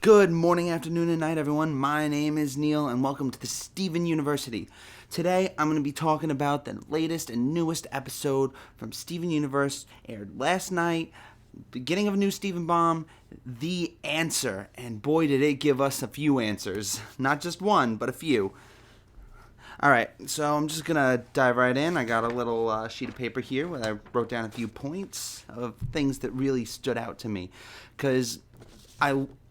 Good morning, afternoon, and night, everyone. My name is Neil, and welcome to the Steven University. Today, I'm going to be talking about the latest and newest episode from Steven Universe, aired last night, beginning of a new Steven Bomb, The Answer. And boy, did it give us a few answers. Not just one, but a few. Alright, so I'm just going to dive right in. I got a little sheet of paper here where I wrote down a few points of things that really stood out to me. Because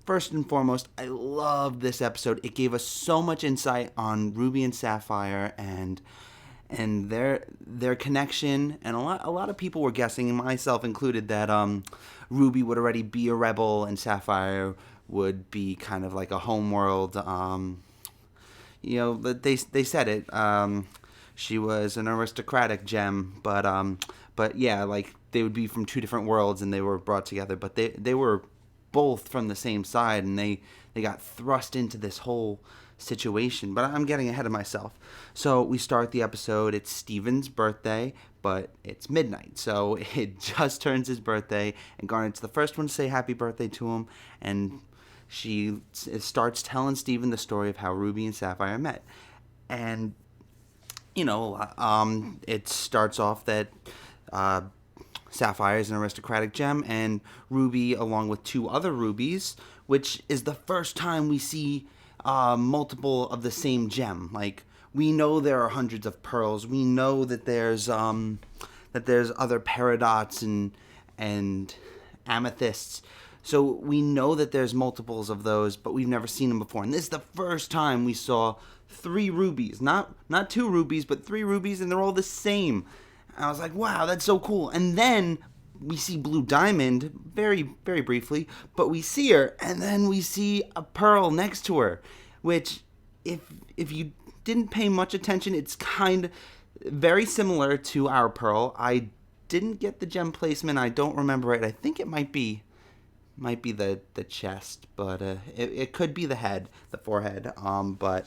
first and foremost, I love this episode. It gave us so much insight on Ruby and Sapphire and their connection. And a lot of people were guessing, and myself included, that Ruby would already be a rebel and Sapphire would be kind of like a homeworld. But they said it. She was an aristocratic gem, but yeah, like they would be from two different worlds and they were brought together. But they were both from the same side, and they got thrust into this whole situation. But I'm getting ahead of myself. So we start the episode. It's Steven's birthday, but it's midnight, so it just turns his birthday, and Garnet's the first one to say happy birthday to him, and she starts telling Steven the story of how Ruby and Sapphire met. And it starts off that Sapphire is an aristocratic gem, and Ruby, along with two other rubies, which is the first time we see multiple of the same gem. Like, we know there are hundreds of pearls. We know that there's other peridots and amethysts. So we know that there's multiples of those, but we've never seen them before. And this is the first time we saw three rubies. Not two rubies, but three rubies, and they're all the same. I was like, wow, that's so cool. And then we see Blue Diamond very, very briefly, but we see her, and then we see a pearl next to her, which, if you didn't pay much attention, it's kind of very similar to our pearl. I didn't get the gem placement. I don't remember it. I think it might be the chest, but it could be the head, the forehead. But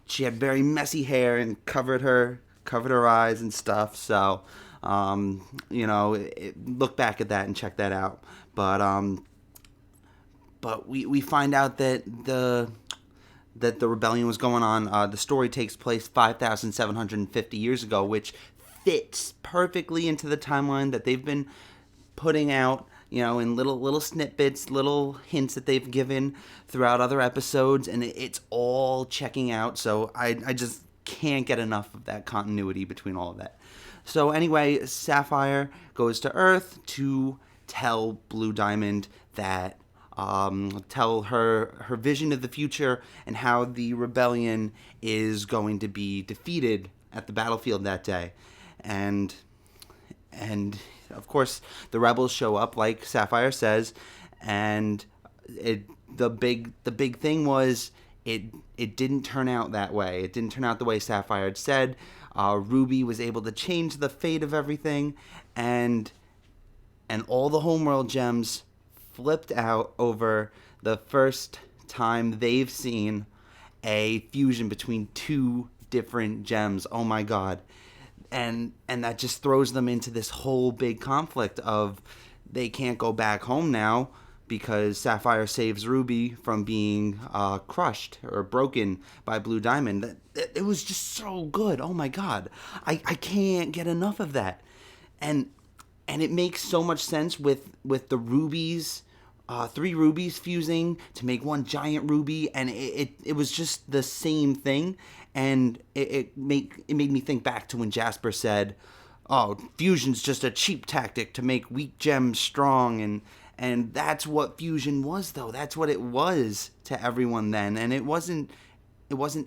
she had very messy hair and covered her eyes and stuff. So, look back at that and check that out. But we find out that the rebellion was going on. The story takes place 5,750 years ago, which fits perfectly into the timeline that they've been putting out, in little snippets, little hints that they've given throughout other episodes, and it's all checking out. So I just can't get enough of that continuity between all of that. So anyway, Sapphire goes to Earth to tell Blue Diamond that, tell her vision of the future and how the rebellion is going to be defeated at the battlefield that day. And of course, the rebels show up, like Sapphire says, and the big thing was it didn't turn out that way. It didn't turn out the way Sapphire had said. Ruby was able to change the fate of everything, and all the homeworld gems flipped out over the first time they've seen a fusion between two different gems. Oh my god. And that just throws them into this whole big conflict of they can't go back home now because Sapphire saves Ruby from being crushed or broken by Blue Diamond. It was just so good. Oh my god. I can't get enough of that. And it makes so much sense with the rubies, three rubies fusing to make one giant ruby, and it was just the same thing. And it made me think back to when Jasper said, "Oh, fusion's just a cheap tactic to make weak gems strong," and that's what fusion was, though. That's what it was to everyone then, and it wasn't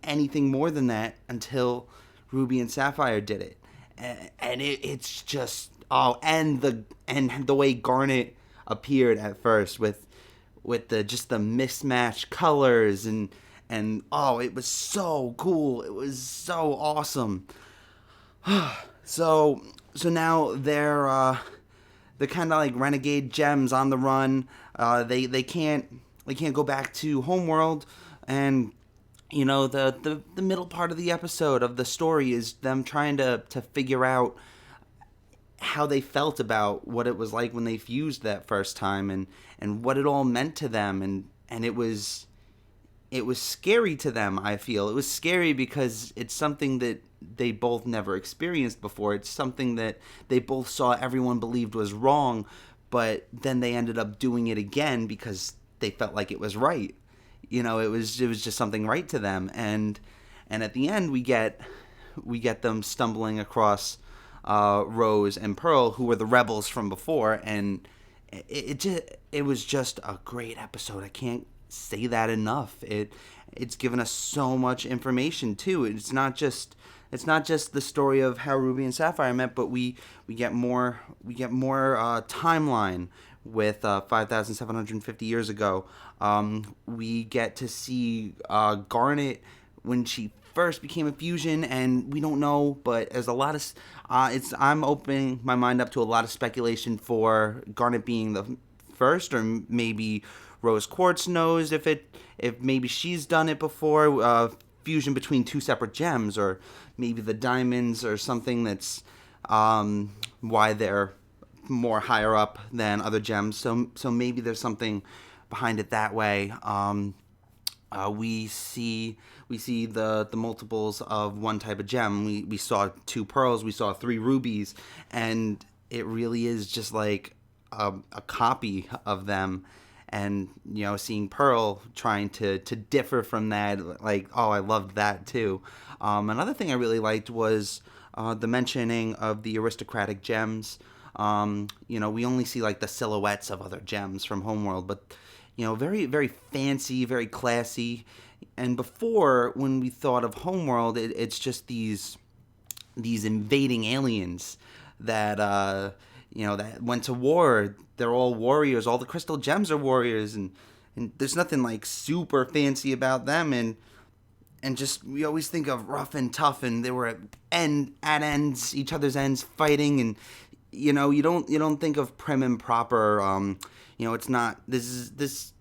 anything more than that until Ruby and Sapphire did it, and it's just and the way Garnet appeared at first with the mismatched colors and it was so cool. It was so awesome. So now they're kind of like renegade gems on the run. They can't go back to Homeworld, and the middle part of the episode of the story is them trying to figure out how they felt about what it was like when they fused that first time, and what it all meant to them, and it was scary to them. I feel it was scary because it's something that they both never experienced before. It's something that they both saw everyone believed was wrong, but then they ended up doing it again because they felt like it was right. It was just something right to them, and at the end we get them stumbling across Rose and Pearl, who were the rebels from before, and it was just a great episode. I can't say that enough. It's given us so much information too. It's not just the story of how Ruby and Sapphire met, but we get more timeline with 5,750 years ago. We get to see Garnet when she first became a fusion, and we don't know, but there's a lot of I'm opening my mind up to a lot of speculation for Garnet being the first, or maybe Rose Quartz knows if maybe she's done it before, fusion between two separate gems, or maybe the diamonds or something. That's why they're more higher up than other gems. So maybe there's something behind it that way. We see the multiples of one type of gem. We saw 2 pearls, we saw 3 rubies, and it really is just like a copy of them. And seeing Pearl trying to differ from that, like, oh, I loved that too. Another thing I really liked was the mentioning of the aristocratic gems. We only see like the silhouettes of other gems from Homeworld, but very, very fancy, very classy. And before, when we thought of Homeworld, it's just these invading aliens that that went to war. They're all warriors. All the crystal gems are warriors, and there's nothing like super fancy about them. And just, we always think of rough and tough, and they were at ends, each other's ends, fighting. And you don't think of prim and proper. It's not this.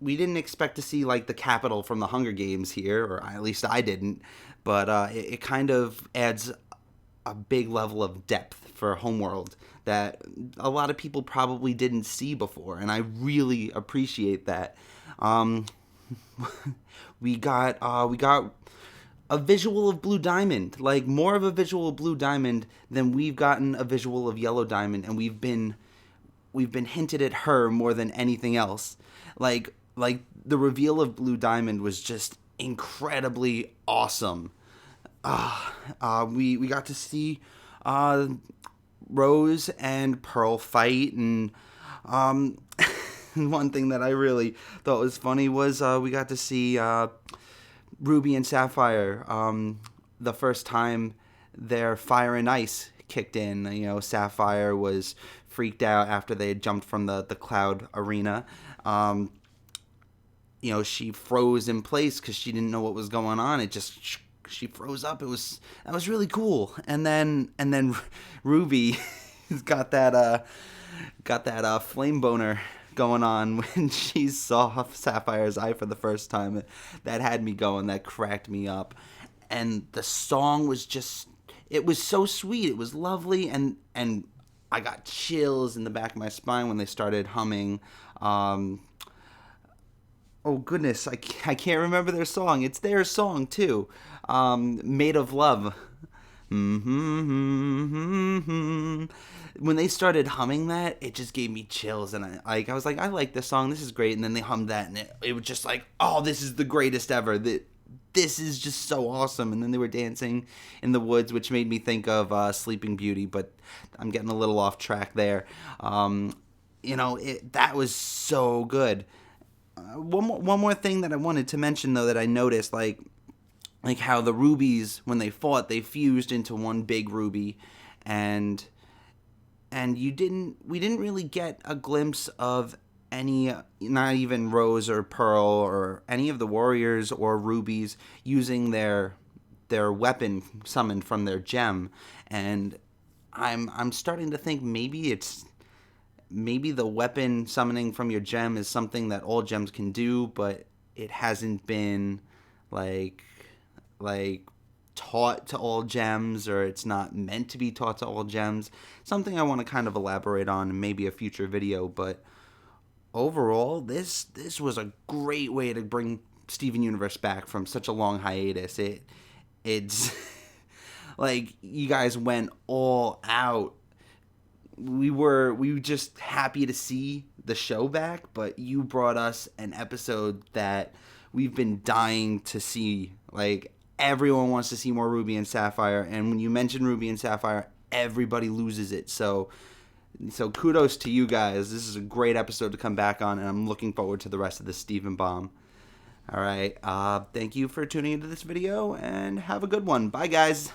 We didn't expect to see like the capital from the Hunger Games here, or at least I didn't. But it kind of adds a big level of depth for Homeworld that a lot of people probably didn't see before, and I really appreciate that. We got a visual of Blue Diamond, like more of a visual of Blue Diamond than we've gotten a visual of Yellow Diamond, and we've been hinted at her more than anything else. Like the reveal of Blue Diamond was just incredibly awesome. We got to see Rose and Pearl fight, and one thing that I really thought was funny was we got to see Ruby and Sapphire the first time their fire and ice kicked in. Sapphire was freaked out after they had jumped from the cloud arena. She froze in place because she didn't know what was going on. She froze up. That was really cool. And then Ruby got that flame boner going on when she saw Sapphire's eye for the first time. That had me going. That cracked me up. And the song was it was so sweet. It was lovely, and I got chills in the back of my spine when they started humming. Oh goodness, I can't remember their song. It's their song too. Made of Love. When they started humming that, it just gave me chills, and I was like, I like this song. This is great. And then they hummed that, and it was just like, oh, this is the greatest ever. This is just so awesome. And then they were dancing in the woods, which made me think of Sleeping Beauty, but I'm getting a little off track there. That was so good. One more thing that I wanted to mention, though, that I noticed, like how the rubies, when they fought, they fused into one big ruby, and we didn't really get a glimpse of any, not even Rose or Pearl or any of the warriors or rubies using their weapon summoned from their gem. And I'm starting to think maybe the weapon summoning from your gem is something that all gems can do, but it hasn't been like taught to all gems, or it's not meant to be taught to all gems. Something I want to kind of elaborate on in maybe a future video. But overall, this was a great way to bring Steven Universe back from such a long hiatus. It's like you guys went all out. We were just happy to see the show back, but you brought us an episode that we've been dying to see. Like, everyone wants to see more Ruby and Sapphire, and when you mention Ruby and Sapphire, everybody loses it. So kudos to you guys. This is a great episode to come back on, and I'm looking forward to the rest of the Steven Bomb. All right. Thank you for tuning into this video, and have a good one. Bye, guys.